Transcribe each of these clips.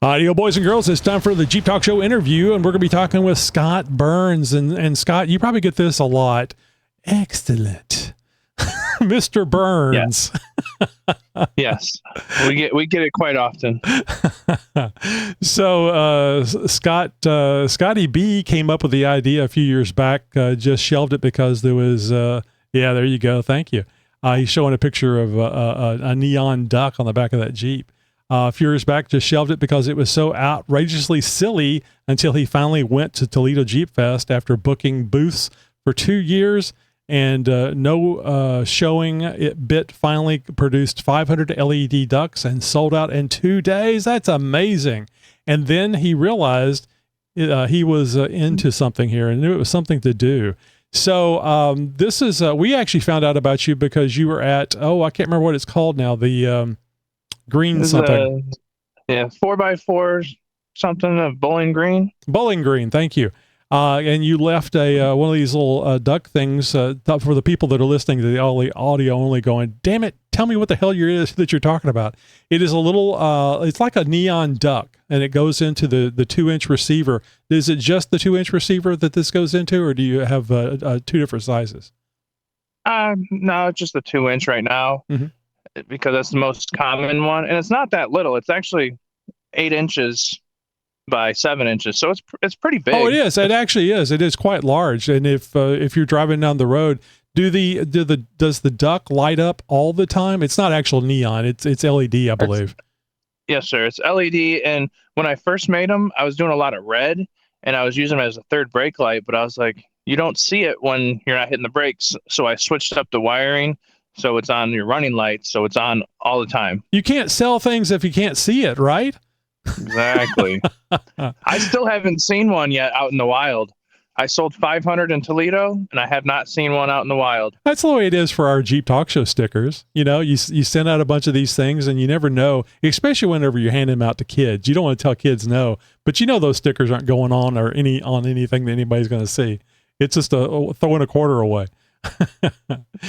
Audio boys and girls, it's time for the Jeep Talk Show interview, and we're going to be talking with Scott Burns. And Scott, you probably get this a lot. Excellent. Mr. Burns. Yes. We get it quite often. So Scotty B came up with the idea a few years back, just shelved it because there was, there you go. Thank you. He's showing a picture of a neon duck on the back of that Jeep. A few years back, just shelved it because it was so outrageously silly until he finally went to Toledo Jeep Fest after booking booths for 2 years and no showing. It finally produced 500 LED ducks and sold out in 2 days. That's amazing. And then he realized he was into something here and knew it was something to do. So this is, we actually found out about you because you were at, I can't remember what it's called now, the green something. 4x4 something of Bowling Green. Bowling Green, thank you. And you left a one of these little duck things for the people that are listening to the audio only going, damn it, tell me what the hell that you're talking about. It is a little, it's like a neon duck, and it goes into the 2-inch receiver. Is it just the 2-inch receiver that this goes into, or do you have 2 different sizes? No, it's just the 2-inch right now. Mm-hmm. Because that's the most common one, and it's not that little. It's actually 8 inches by 7 inches, so it's pretty big. Oh, it is. It actually is. It is quite large. And if you're driving down the road, does the duck light up all the time? It's not actual neon. It's LED, I believe. Yes, sir. It's LED. And when I first made them, I was doing a lot of red, and I was using them as a third brake light. But I was like, you don't see it when you're not hitting the brakes. So I switched up the wiring. So it's on your running lights, so it's on all the time. You can't sell things if you can't see it, right? Exactly. I still haven't seen one yet out in the wild. I sold 500 in Toledo, and I have not seen one out in the wild. That's the way it is for our Jeep Talk Show stickers. You know, you send out a bunch of these things, and you never know, especially whenever you're handing them out to kids. You don't want to tell kids no, but you know those stickers aren't going on anything that anybody's going to see. It's just throwing a quarter away.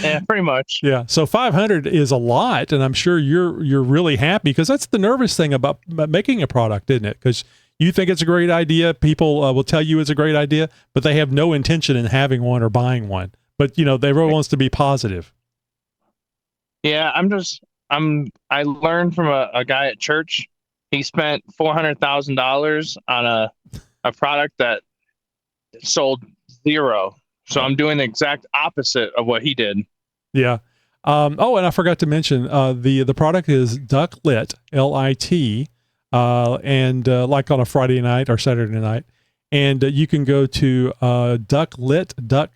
Yeah, pretty much. Yeah. So 500 is a lot, and I'm sure you're really happy because that's the nervous thing about making a product, isn't it? Because you think it's a great idea. People will tell you it's a great idea, but they have no intention in having one or buying one. But everyone wants to be positive. Yeah, I learned from a guy at church. He spent $400,000 on a product that sold 0. So I'm doing the exact opposite of what he did. Yeah. And I forgot to mention, the product is Duck Lit, LIT, and like on a Friday night or Saturday night. And you can go to duck-lit.com,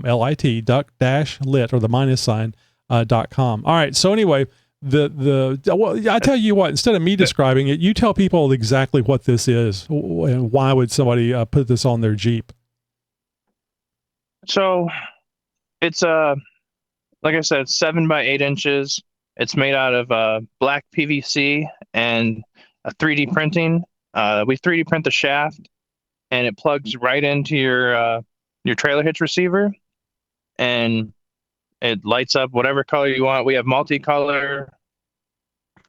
LIT, duck-lit, or the minus sign, .com. All right. So anyway, I tell you what, instead of me describing it, you tell people exactly what this is and why would somebody put this on their Jeep. So it's like I said, 7 by 8 inches. It's made out of black PVC and a 3D printing. We 3D print the shaft, and it plugs right into your trailer hitch receiver, and it lights up whatever color you want. We have multicolor,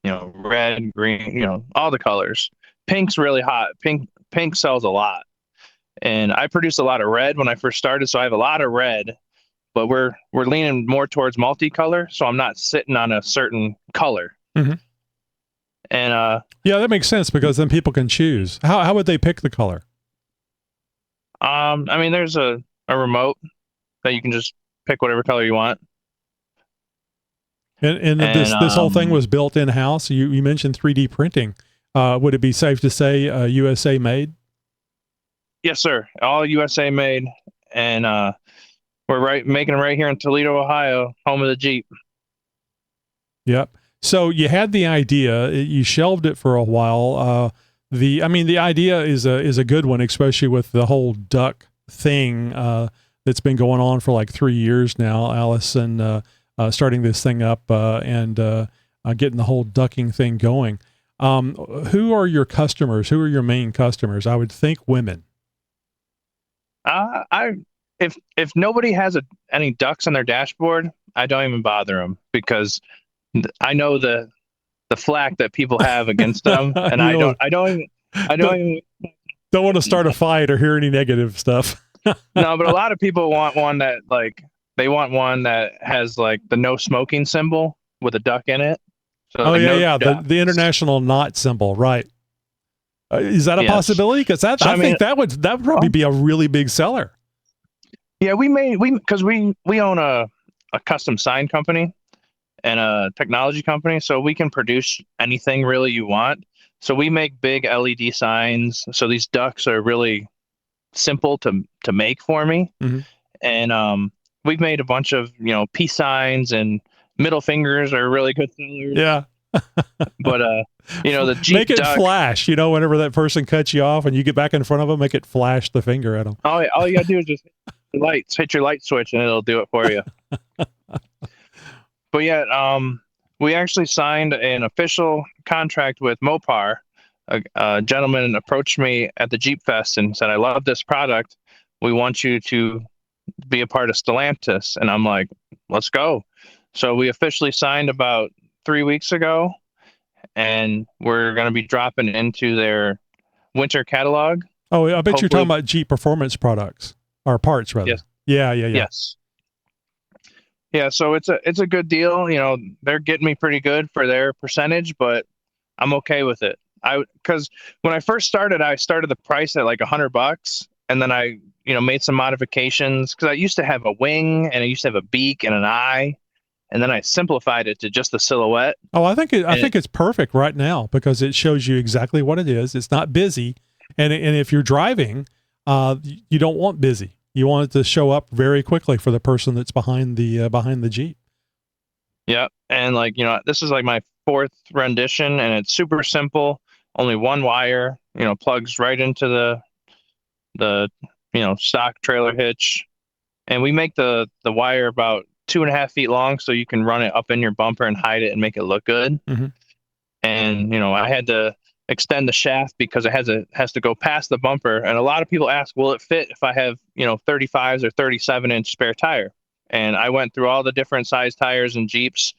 red, green, all the colors. Pink's really hot. Pink sells a lot. And I produced a lot of red when I first started, so I have a lot of red, but we're leaning more towards multicolor, so I'm not sitting on a certain color. Mm-hmm. And yeah, that makes sense because then people can choose. How would they pick the color? There's a remote that you can just pick whatever color you want. And this whole thing was built in house. You mentioned 3D printing. Would it be safe to say USA made? Yes, sir. All USA made, and we're making them right here in Toledo, Ohio, home of the Jeep. Yep. So you had the idea, you shelved it for a while. The idea is a good one, especially with the whole duck thing that's been going on for like 3 years now. Allison starting this thing up and getting the whole ducking thing going. Who are your customers? Who are your main customers? I would think women. If nobody has any ducks on their dashboard, I don't even bother them because I know the the flack that people have against them, and You I don't even. don't want to start a fight or hear any negative stuff. No, but a lot of people want one that like they want one that has like the no smoking symbol with a duck in it. So Oh like, yeah, no yeah, ducks. the international knot symbol, right? Is that a Yes. possibility? Because So, I think that would probably be a really big seller. Yeah, because we own a custom sign company and a technology company, so we can produce anything really you want. So we make big LED signs. So these ducks are really simple to make for me. Mhm. And we've made a bunch of peace signs, and middle fingers are really good sellers. Yeah. But the Jeep Make it duck. flash, whenever that person cuts you off and you get back in front of them, make it flash the finger at them. All you gotta do is just hit your light switch, and it'll do it for you. But yeah, we actually signed an official contract with Mopar. A gentleman approached me at the Jeep Fest and said, "I love this product. We want you to be a part of Stellantis." And I'm like, "Let's go." So we officially signed about 3 weeks ago, and we're going to be dropping into their winter catalog. Oh, I bet you're Hopefully- talking about Jeep performance products or parts, rather. Yes. Yeah. Yes. Yeah, so it's a good deal. They're getting me pretty good for their percentage, but I'm okay with it. Because when I first started, I started the price at like $100, and then I made some modifications because I used to have a wing and I used to have a beak and an eye, and then I simplified it to just the silhouette. Oh, I think it's perfect right now because it shows you exactly what it is. It's not busy, and if you're driving, you don't want busy. You want it to show up very quickly for the person that's behind the Jeep. Yeah, and this is like my 4th rendition, and it's super simple. Only one wire, plugs right into the stock trailer hitch, and we make the wire about 2.5 feet long, so you can run it up in your bumper and hide it and make it look good. Mm-hmm. And I had to extend the shaft because it has to go past the bumper. And a lot of people ask, will it fit if I have 35s or 37-inch spare tire? And I went through all the different size tires and Jeeps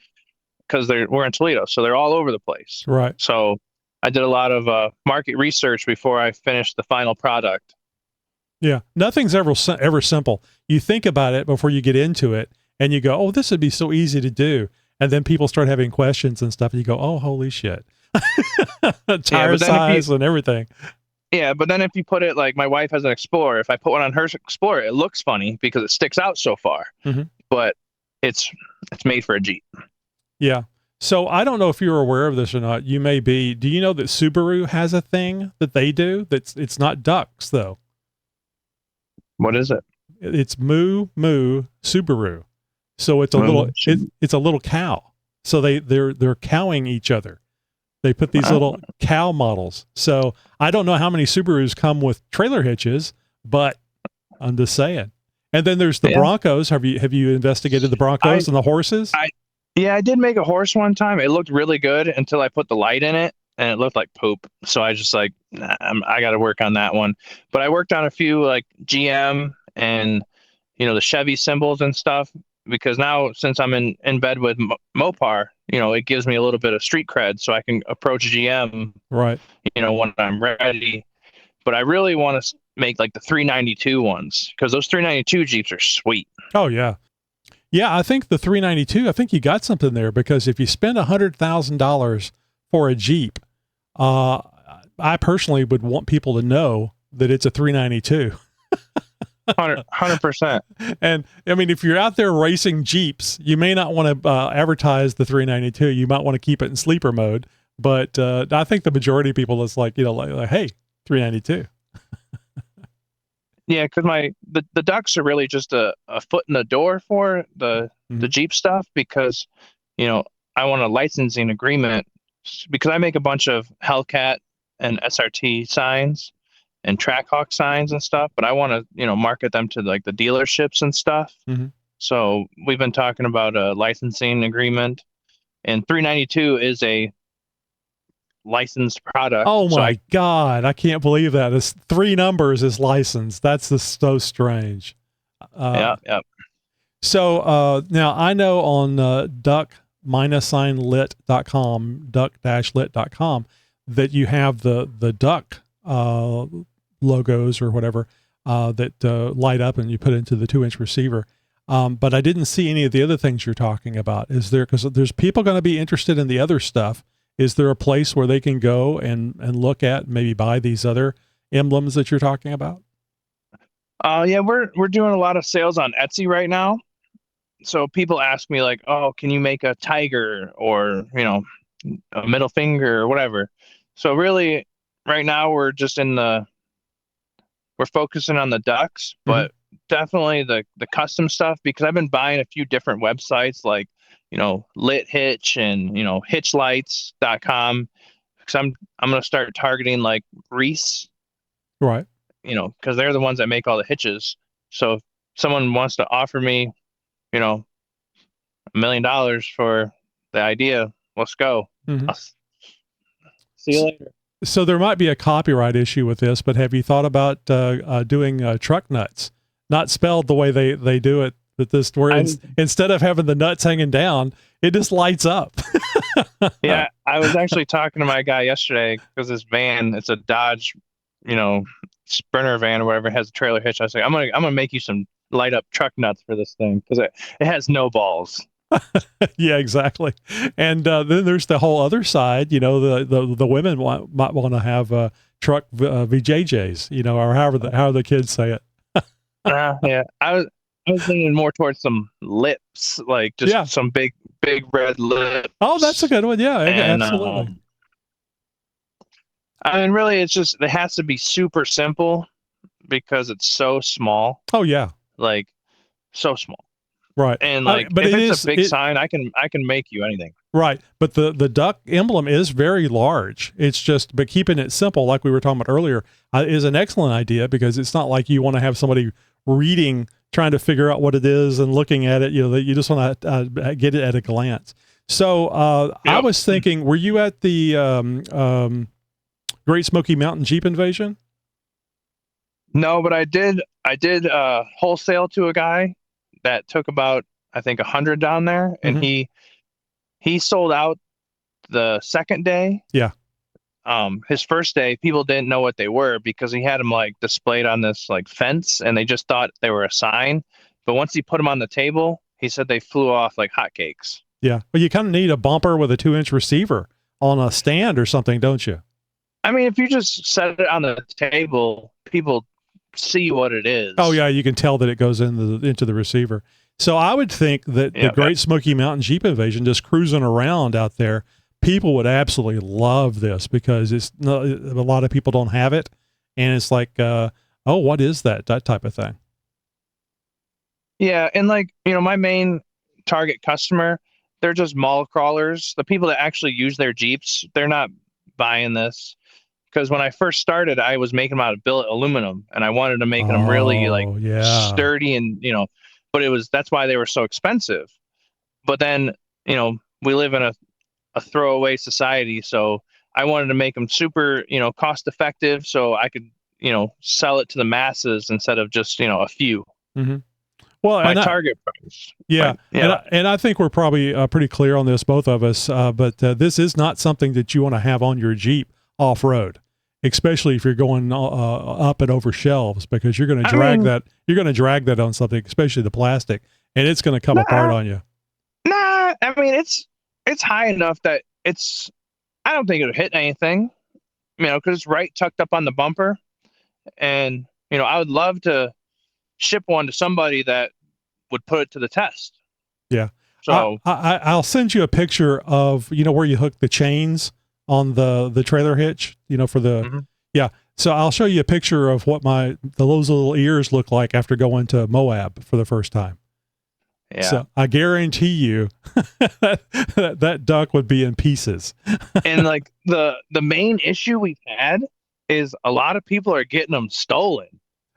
because we're in Toledo, so they're all over the place. Right. So I did a lot of market research before I finished the final product. Yeah, nothing's ever simple. You think about it before you get into it, and you go, "Oh, this would be so easy to do," and then people start having questions and stuff, and you go, "Oh, holy shit!" Tire size and everything. Yeah, but then if you put it like my wife has an Explorer, if I put one on her Explorer, it looks funny because it sticks out so far. Mm-hmm. But it's made for a Jeep. Yeah. So I don't know if you're aware of this or not. You may be. Do you know that Subaru has a thing that they do? It's not ducks though. What is it? It's Moo Moo Subaru. So it's a little cow. So they're cowing each other. They put these little cow models. So I don't know how many Subarus come with trailer hitches, but I'm just saying. And then there's the Broncos. Have you investigated the Broncos and the horses? I did make a horse one time. It looked really good until I put the light in it, and it looked like poop. So I just I got to work on that one. But I worked on a few like GM and the Chevy symbols and stuff, because now since I'm in bed with Mopar, it gives me a little bit of street cred, so I can approach GM right. When I'm ready. But I really want to make like the 392 ones, because those 392 Jeeps are sweet. Oh yeah. Yeah, I think the 392, I think you got something there, because if you spend $100,000 for a Jeep, I personally would want people to know that it's a 392. 100%. And I mean, if you're out there racing Jeeps, you may not want to advertise the 392. You might want to keep it in sleeper mode. But I think the majority of people is like, like hey, 392. Yeah, because the ducks are really just a foot in the door for the Jeep stuff, because I want a licensing agreement, because I make a bunch of Hellcat and SRT signs and Trackhawk signs and stuff, but I want to market them to like the dealerships and stuff. Mm-hmm. So we've been talking about a licensing agreement, and 392 is a licensed product. Oh my God, I can't believe that. It's 3 numbers is licensed. That's just so strange. Yeah. So now I know on duck duck-lit.com, duck-lit.com, that you have the duck logos or whatever that light up and you put into the 2-inch receiver. But I didn't see any of the other things you're talking about. Is there, because there's people going to be interested in the other stuff. Is there a place where they can go and look at, maybe buy these other emblems that you're talking about? Yeah, we're doing a lot of sales on Etsy right now. So people ask me like, oh, can you make a tiger or, a middle finger or whatever. So really right now we're focusing on the ducks, but definitely the custom stuff, because I've been buying a few different websites like, Lit Hitch and, hitchlights.com, because I'm going to start targeting like Reese, Right. because they're the ones that make all the hitches. So if someone wants to offer me, $1 million for the idea, let's go. See you later. So there might be a copyright issue with this, but have you thought about doing truck nuts? Not spelled the way they do it, but this where instead of having the nuts hanging down, it just lights up. Yeah, I was actually talking to my guy yesterday because this van, it's a Dodge, Sprinter van or whatever, has a trailer hitch. I was like, I'm gonna make you some light up truck nuts for this thing because it has no balls. Yeah, exactly. And then there's the whole other side. The women might want to have truck VJJs, or how the kids say it. Yeah, I was leaning more towards some lips, like just some big red lips. Oh, that's a good one. Yeah, and, absolutely. Really, it's just, it has to be super simple because it's so small. Oh yeah, like so small. Right. And but if it's a big sign, I can make you anything. Right. But the duck emblem is very large. It's just, but keeping it simple, like we were talking about earlier, is an excellent idea, because it's not like you want to have somebody reading, trying to figure out what it is and looking at it, that you just want to get it at a glance. So I was thinking, were you at the Great Smoky Mountain Jeep Invasion? No, but I did wholesale to a guy that took about, I think, 100 down there, and he sold out the second day. Yeah. His first day, people didn't know what they were because he had them like displayed on this like fence, and they just thought they were a sign. But once he put them on the table, he said they flew off like hotcakes. Yeah. Well, you kind of need a bumper with a 2-inch receiver on a stand or something, don't you? I mean, if you just set it on the table, people see what it is. Oh yeah, you can tell that it goes into the receiver. So I would think that the Great Smoky Mountain Jeep Invasion, just cruising around out there, people would absolutely love this, because a lot of people don't have it, and it's like, oh, what is that type of thing? Yeah, and my main target customer, they're just mall crawlers. The people that actually use their Jeeps, they're not buying this. Because when I first started, I was making them out of billet aluminum, and I wanted to make them really sturdy, and but that's why they were so expensive. But then we live in a throwaway society, so I wanted to make them super cost effective, so I could sell it to the masses instead of just a few. Mm-hmm. Well, my target price. Yeah, and I think we're probably pretty clear on this, both of us. But this is not something that you want to have on your Jeep off road, especially if you're going up and over shelves, because you're going to drag that. You're going to drag that on something, especially the plastic, and it's going to come apart on you. Nah, I mean it's high enough that I don't think it'll hit anything, because it's right tucked up on the bumper, and I would love to ship one to somebody that would put it to the test. Yeah. So I'll send you a picture of where you hook the chains on the trailer hitch, for the So I'll show you a picture of what those little ears look like after going to Moab for the first time. Yeah. So I guarantee you that duck would be in pieces. And the main issue we've had is a lot of people are getting them stolen.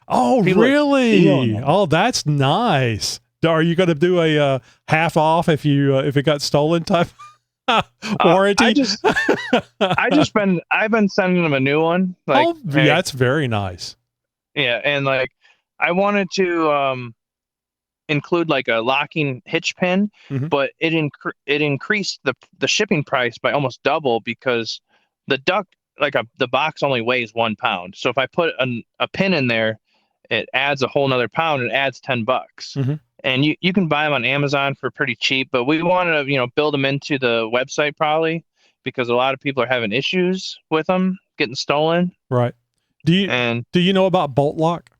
Oh, really? Oh, that's nice. Are you going to do a half off if it got stolen type warranty? I've been sending them a new one. That's very nice. Yeah, and I wanted to include like a locking hitch pin, Mhm. but it increased the shipping price by almost double because the duck, the box only weighs 1 pound. So if I put a pin in there, it adds a whole nother pound and adds $10. Mhm. And you can buy them on Amazon for pretty cheap, but we wanted to, build them into the website probably because a lot of people are having issues with them getting stolen. Right. Do you And do you know about bolt lock?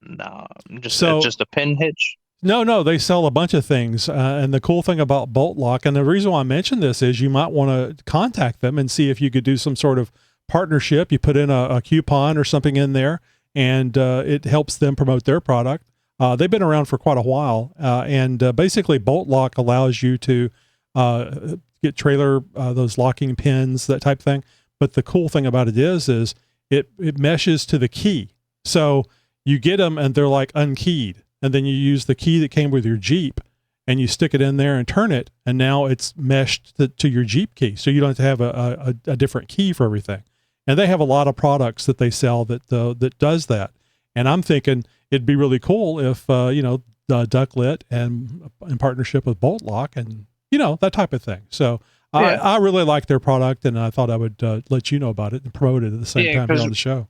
no, it's So just a pin hitch. no, they sell a bunch of things. And the cool thing about bolt lock, and the reason why I mention this is you might want to contact them and see if you could do some sort of partnership. You put in a coupon or something in there, and it helps them promote their product. They've been around for quite a while, and basically, bolt lock allows you to get trailer those locking pins, that type thing. But the cool thing about it is it meshes to the key, so you get them and they're like unkeyed, and then you use the key that came with your Jeep and you stick it in there and turn it, and now it's meshed to your Jeep key, so you don't have to have a different key for everything. And they have a lot of products that they sell that does that. And I'm thinking it'd be really cool if Ducklit and in partnership with Bolt Lock and that type of thing. So Yeah, I really like their product, and I thought I would let you know about it and promote it at the same yeah, time here because on the show.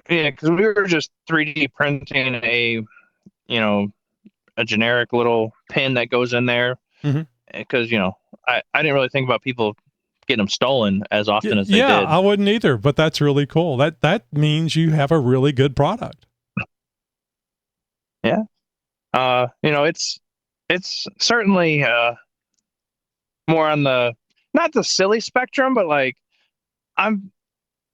we were just 3D printing you know a generic little pin that goes in there Hmm. because I didn't really think about people getting them stolen as often as they Yeah, did. I wouldn't either, but that's really cool. That means you have a really good product. Yeah, it's certainly more on the not the silly spectrum, but like I'm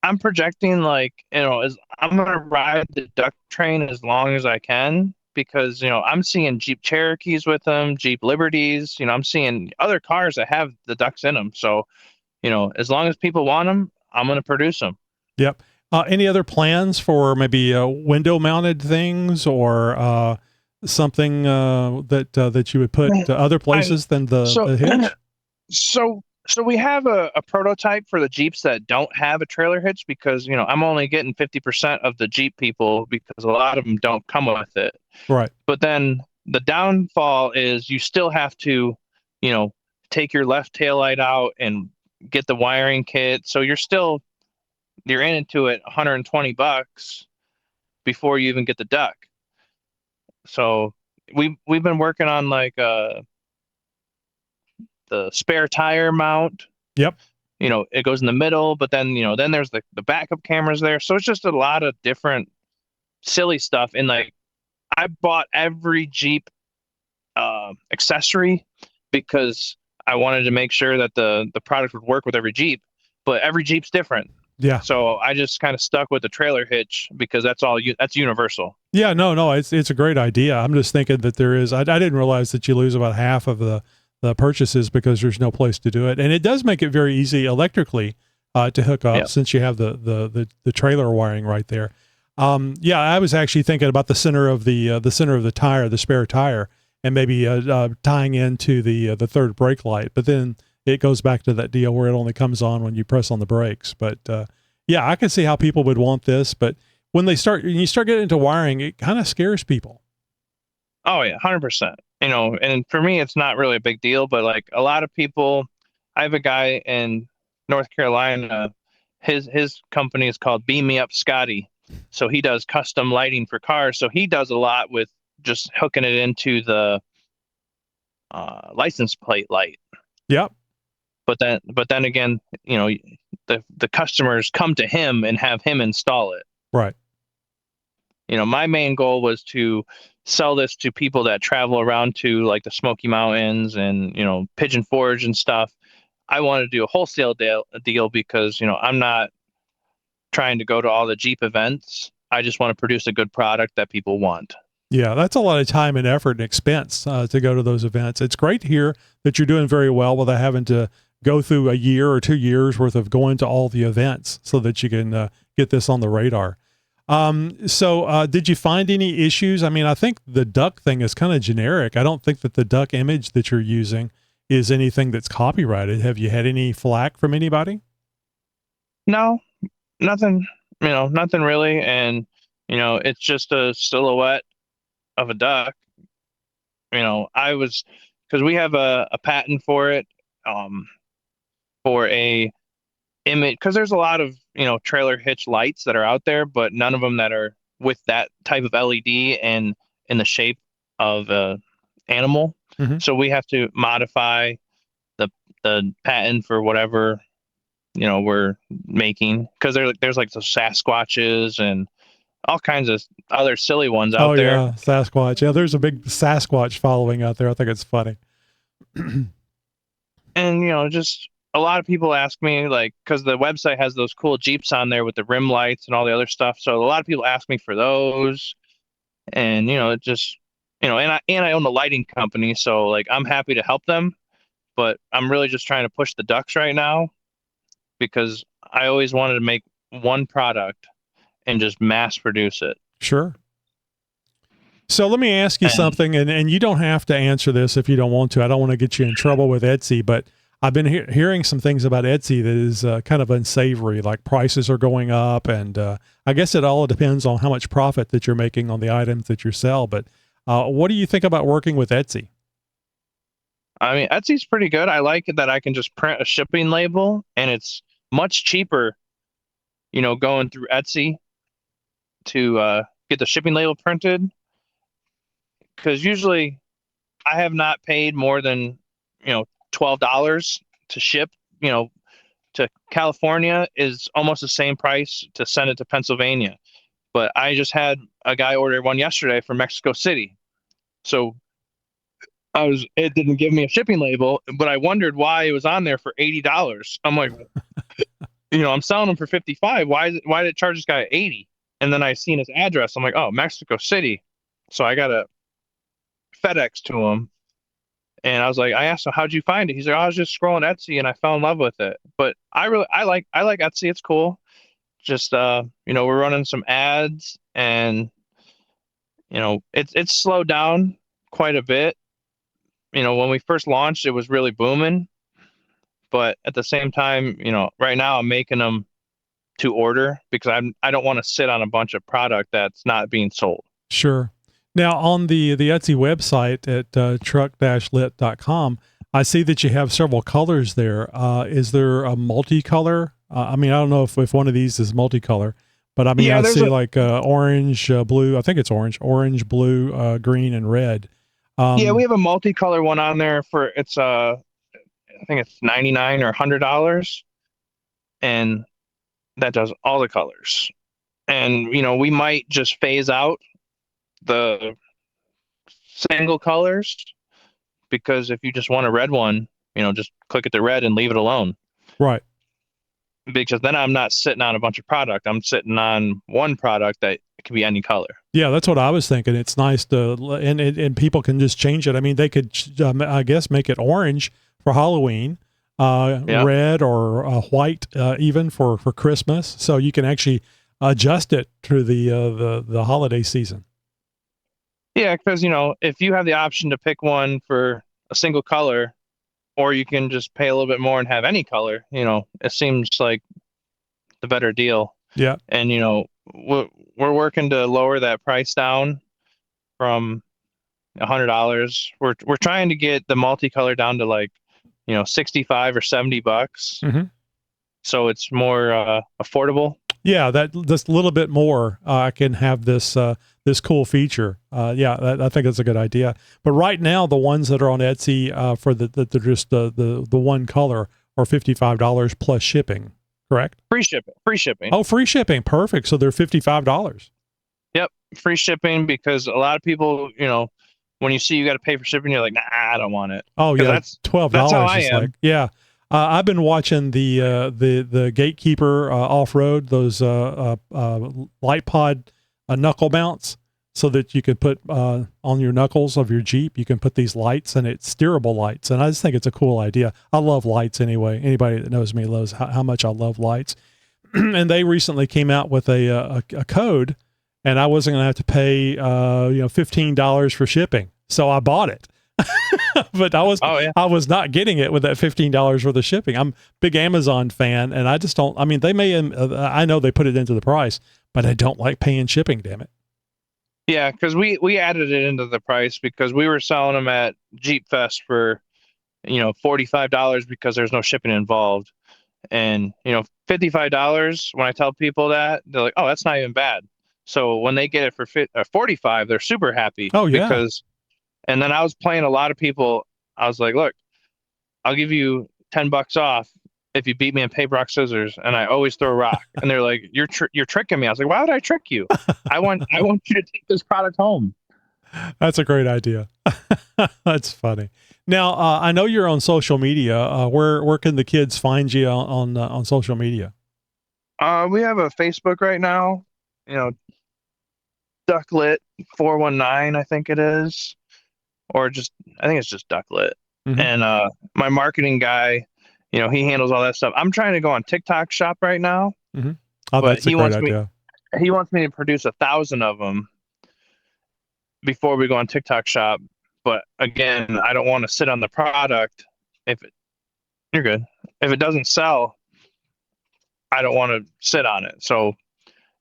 I'm projecting as I'm gonna ride the duck train as long as I can because I'm seeing Jeep Cherokees with them, Jeep Liberties. I'm seeing other cars that have the ducks in them. So as long as people want them, I'm gonna produce them. Yep. Any other plans for maybe window mounted things or something that you would put to other I places than the so the hitch? so we have a prototype for the Jeeps that don't have a trailer hitch because I'm only getting 50% of the Jeep people because a lot of them don't come with it. Right. But then the downfall is you still have to, you know, take your left tail light out and get the wiring kit. So you're into it $120 before you even get the duck. So we've been working on the spare tire mount. Yep. It goes in the middle, but then then there's the backup cameras there. So it's just a lot of different silly stuff. And I bought every Jeep accessory because I wanted to make sure that the product would work with every Jeep, but every Jeep's different. Yeah. So I just kind of stuck with the trailer hitch because that's universal. Yeah. No. It's a great idea. I'm just thinking that there is. I didn't realize that you lose about half of the purchases because there's no place to do it, and it does make it very easy electrically to hook up Yeah. since you have the trailer wiring right there. Yeah, I was actually thinking about the center of the center of the tire, the spare tire, and maybe tying into the third brake light. But then it goes back to that deal where it only comes on when you press on the brakes. But yeah, I can see how people would want this. But when you start getting into wiring, it kind of scares people. Oh yeah, 100%. And for me, it's not really a big deal, but like a lot of people, I have a guy in North Carolina. His company is called Beam Me Up Scotty. So he does custom lighting for cars. So he does a lot with just hooking it into the license plate light. Yep. But then again, the customers come to him and have him install it. Right. My main goal was to sell this to people that travel around to like the Smoky Mountains and, Pigeon Forge and stuff. I wanted to do a wholesale deal because, I'm not trying to go to all the Jeep events. I just want to produce a good product that people want. Yeah, that's a lot of time and effort and expense to go to those events. It's great to hear that you're doing very well without having to go through a year or 2 years worth of going to all the events so that you can get this on the radar. So did you find any issues? I mean, I think the duck thing is kind of generic. I don't think that the duck image that you're using is anything that's copyrighted. Have you had any flack from anybody? No, nothing, nothing really. And, it's just a silhouette of a duck. Because we have a patent for it, for a image, because there's a lot of, trailer hitch lights that are out there, but none of them that are with that type of LED and in the shape of a animal. Mm-hmm. So we have to modify the patent for whatever, we're making, because there's like the Sasquatches and all kinds of other silly ones out there. Yeah, Sasquatch. Yeah, there's a big Sasquatch following out there. I think it's funny. And just a lot of people ask me, like, because the website has those cool Jeeps on there with the rim lights and all the other stuff. So a lot of people ask me for those, and it just, and I own the lighting company, so like I'm happy to help them, but I'm really just trying to push the ducks right now, because I always wanted to make one product and just mass produce it. Sure. So let me ask you something, and you don't have to answer this if you don't want to. I don't want to get you in trouble with Etsy, but I've been hearing some things about Etsy that is kind of unsavory, like prices are going up, and I guess it all depends on how much profit that you're making on the items that you sell. But what do you think about working with Etsy? I mean, Etsy's pretty good. I like it that I can just print a shipping label, and it's much cheaper, going through Etsy to get the shipping label printed. Because usually I have not paid more than, $12 to ship, to California is almost the same price to send it to Pennsylvania. But I just had a guy order one yesterday from Mexico City. So it didn't give me a shipping label, but I wondered why it was on there for $80. I'm like, I'm selling them for $55. Why did it charge this guy $80? And then I seen his address. I'm like, oh, Mexico City. So I got a FedEx to him, and I asked him, how'd you find it? He's like, I was just scrolling Etsy and I fell in love with it. But I like Etsy. It's cool. Just we're running some ads, and it's slowed down quite a bit. When we first launched, it was really booming, but at the same time, right now I'm making them to order, because I don't want to sit on a bunch of product that's not being sold. Sure. Now, on the Etsy website at truck-lit.com, I see that you have several colors there. Is there a multicolor? I mean, I don't know if one of these is multicolor, but I mean, I see like orange, blue. I think it's orange, blue, green, and red. Yeah, we have a multicolor one on there for I think it's $99 or $100, and that does all the colors. And we might just phase out the single colors, because if you just want a red one, just click at the red and leave it alone. Right. Because then I'm not sitting on a bunch of product. I'm sitting on one product that can be any color. Yeah, that's what I was thinking. It's nice to, and people can just change it. I mean, they could, I guess, make it orange for Halloween, red or white, even for Christmas. So you can actually adjust it through the holiday season. Yeah, because if you have the option to pick one for a single color, or you can just pay a little bit more and have any color, it seems like the better deal. Yeah. And we're working to lower that price down from $100. We're trying to get the multicolor down to like $65 or $70. Mm-hmm. So it's more affordable. Yeah, that's a little bit more. I can have this cool feature. I think that's a good idea. But right now, the ones that are on Etsy for just the one color are $55 plus shipping. Correct? Free shipping. Oh, free shipping. Perfect. So they're $55. Yep, free shipping, because a lot of people, when you see you got to pay for shipping, you're like, nah, I don't want it. Oh yeah, that's $12. That's how I am. Like, yeah. I've been watching the Gatekeeper off-road, those light pod knuckle mounts, so that you can put on your knuckles of your Jeep, you can put these lights, and it's steerable lights. And I just think it's a cool idea. I love lights anyway. Anybody that knows me knows how much I love lights. And they recently came out with a code, and I wasn't going to have to pay $15 for shipping. So I bought it. But I was not getting it with that $15 worth of shipping. I'm a big Amazon fan, and I just don't. I mean, they may. I know they put it into the price, but I don't like paying shipping. Damn it. Yeah, because we added it into the price because we were selling them at Jeep Fest for $45 because there's no shipping involved, and $55. When I tell people that, they're like, "Oh, that's not even bad." So when they get it for 45, they're super happy Oh yeah. because. And then I was playing a lot of people. I was like, "Look, I'll give you $10 off if you beat me in paper rock scissors," and I always throw a rock. And they're like, "You're tricking me." I was like, "Why would I trick you? I want you to take this product home." That's a great idea. That's funny. Now, I know you're on social media. Where can the kids find you on social media? We have a Facebook right now. You know, Ducklit 419, I think it is, or just I think it's just Ducklit. Hmm. And my marketing guy, he handles all that stuff. I'm trying to go on TikTok Shop right now, Hmm. Oh, but that's a great idea. he wants me to produce 1,000 of them before we go on TikTok Shop. But again, I don't want to sit on the product. If it, you're good. If it doesn't sell, I don't want to sit on it. So,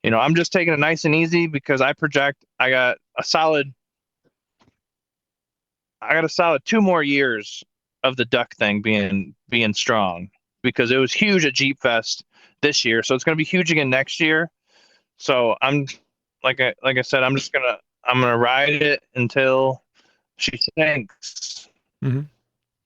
I'm just taking it nice and easy because I project I got a solid 2 more years of the duck thing being strong because it was huge at Jeep Fest this year. So it's going to be huge again next year. So I'm like I said, I'm gonna ride it until she sinks. Hmm.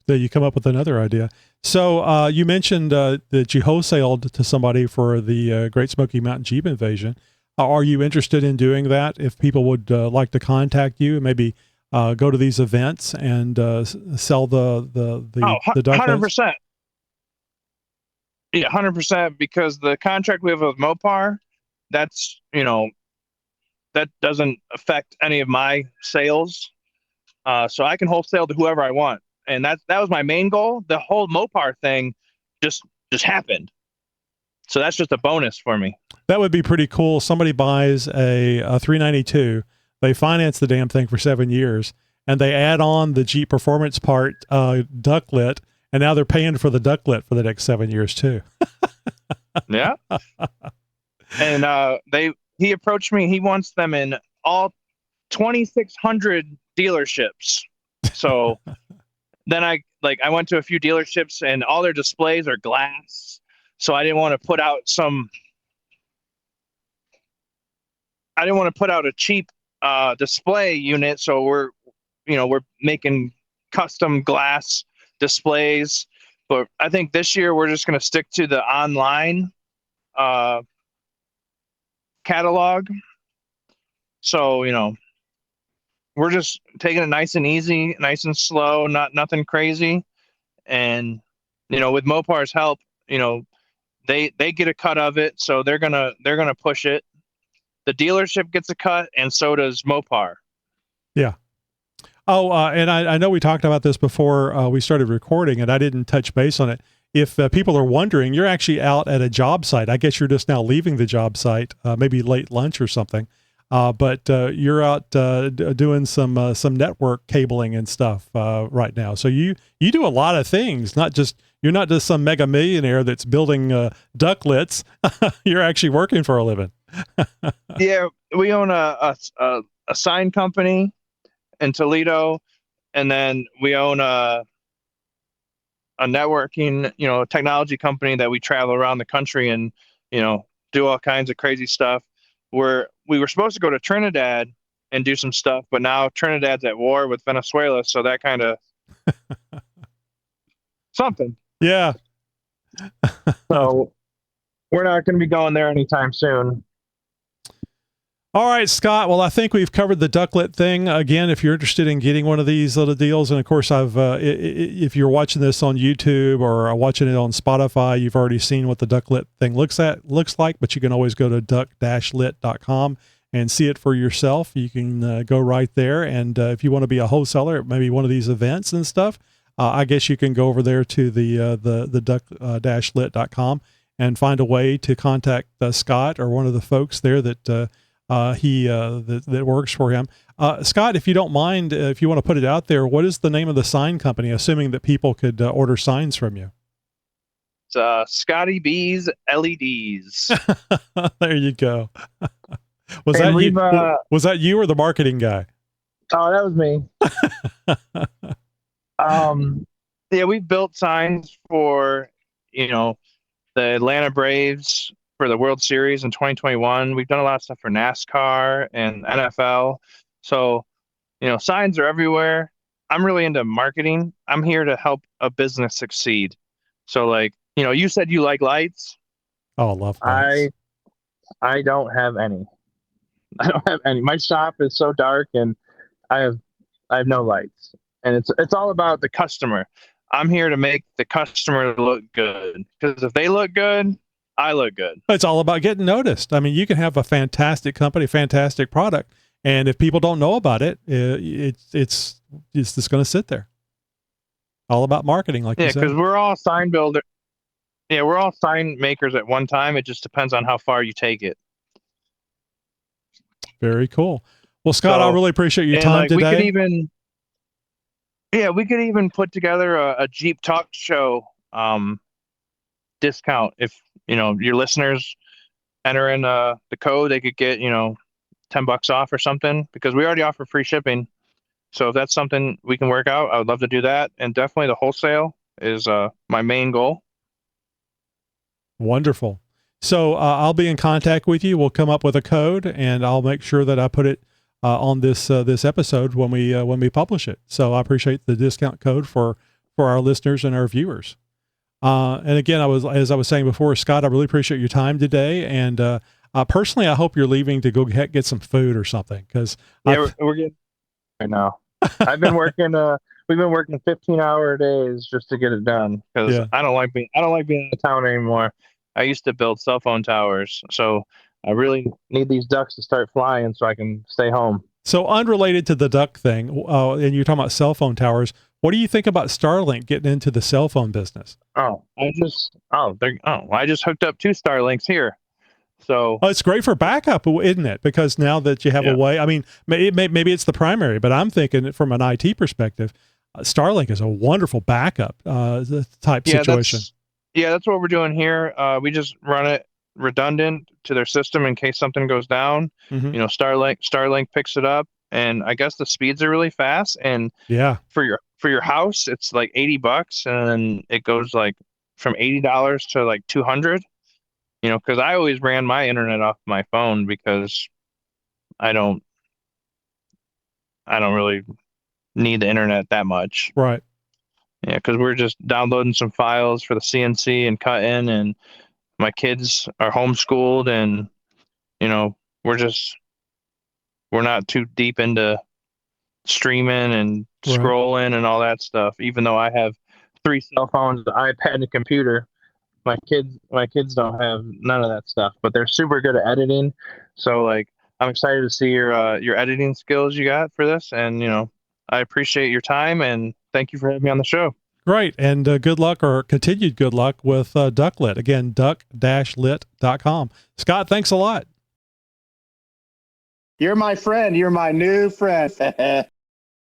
That you come up with another idea. So you mentioned that you wholesaled to somebody for the Great Smoky Mountain Jeep invasion. Are you interested in doing that? If people would like to contact you, maybe go to these events and sell Oh, the ducklets. 100%. Yeah, 100% because the contract we have with Mopar, that's that doesn't affect any of my sales. So I can wholesale to whoever I want, and that was my main goal. The whole Mopar thing just just happened, so that's just a bonus for me. That would be pretty cool. Somebody buys a 392, they finance the damn thing for 7 years, and they add on the Jeep Performance part ducklet, and now they're paying for the ducklet for the next 7 years too. Yeah, and he approached me. He wants them in all 2,600 dealerships. So then I went to a few dealerships, and all their displays are glass. So I didn't want to put out a cheap display unit. So we're making custom glass displays. But I think this year we're just going to stick to the online uh, catalog. So we're just taking it nice and easy, nice and slow, nothing crazy. And with Mopar's help, they get a cut of it, so they're gonna push it. The dealership gets a cut, and so does Mopar. Yeah. Oh, and I know we talked about this before we started recording, and I didn't touch base on it. If people are wondering, you're actually out at a job site. I guess you're just now leaving the job site, maybe late lunch or something. But you're out doing some network cabling and stuff right now. So you do a lot of things. You're not just some mega millionaire that's building ducklets. You're actually working for a living. Yeah, we own a sign company in Toledo, and then we own a networking, technology company that we travel around the country and, do all kinds of crazy stuff. We were supposed to go to Trinidad and do some stuff, but now Trinidad's at war with Venezuela, so that kind of something. Yeah. So we're not going to be going there anytime soon. All right, Scott. Well, I think we've covered the ducklet thing. Again, if you're interested in getting one of these little deals, and of course, if you're watching this on YouTube or watching it on Spotify, you've already seen what the ducklet thing looks like. But you can always go to duck-lit.com and see it for yourself. You can go right there, and if you want to be a wholesaler at maybe one of these events and stuff, I guess you can go over there to the duck-lit.com and find a way to contact Scott or one of the folks there that that works for him. Scott, if you don't mind, if you want to put it out there, what is the name of the sign company, assuming that people could order signs from you? It's Scotty B's LEDs. There you go. Was And that you? we've Was that you or the marketing guy? oh, that was me. Yeah, we've built signs for, you know, the Atlanta Braves for the World Series in 2021. We've done a lot of stuff for NASCAR and NFL. So, signs are everywhere. I'm really into marketing. I'm here to help a business succeed. So, like, you said you like lights. Oh, I love lights. I don't have any. I don't have any. My shop is so dark, and I have I have no lights. And it's all about the customer. I'm here to make the customer look good, because if they look good, I look good. It's all about getting noticed. I mean, you can have a fantastic company, fantastic product, and if people don't know about it, it's just going to sit there. All about marketing, like you Yeah, said. because we're all sign builder. Yeah, we're all sign makers at one time. It just depends on how far you take it. Very cool. Well, Scott, I So, really appreciate your and time like today. we could even put together a Jeep Talk show discount. If your listeners enter in the code, they could get $10 off or something, because we already offer free shipping. So if that's something we can work out, I would love to do that. And definitely the wholesale is my main goal. Wonderful. So I'll be in contact with you. We'll come up with a code, and I'll make sure that I put it on this episode when we publish it. So I appreciate the discount code for our listeners and our viewers. And again, as I was saying before, Scott, I really appreciate your time today. And personally, I hope you're leaving to go get some food or something, because We're getting right now. I've been working. We've been working 15-hour days just to get it done, because I don't like being out of town anymore. I used to build cell phone towers, so I really need these ducks to start flying so I can stay home. So unrelated to the duck thing, and you're talking about cell phone towers. What do you think about Starlink getting into the cell phone business? I just hooked up 2 Starlinks here. So it's great for backup, isn't it? Because now that you have a way, I mean, maybe it's the primary, but I'm thinking from an IT perspective, Starlink is a wonderful backup type situation. That's what we're doing here. We just run it redundant to their system in case something goes down. Mm-hmm. Starlink picks it up, and I guess the speeds are really fast. And for your house, it's like $80, and then it goes like from $80 to like $200. Because I always ran my internet off my phone, because I don't really need the internet that much. Right. Yeah, because we're just downloading some files for the CNC and cutting, and my kids are homeschooled, and we're not too deep into streaming and scrolling and all that stuff. Even though I have 3 cell phones, an iPad, and a computer, my kids don't have none of that stuff, but they're super good at editing. So like, I'm excited to see your editing skills you got for this, and I appreciate your time, and thank you for having me on the show. Great. And good luck, or continued good luck, with Ducklit. Again, duck-lit.com. Scott, thanks a lot. You're my friend. You're my new friend.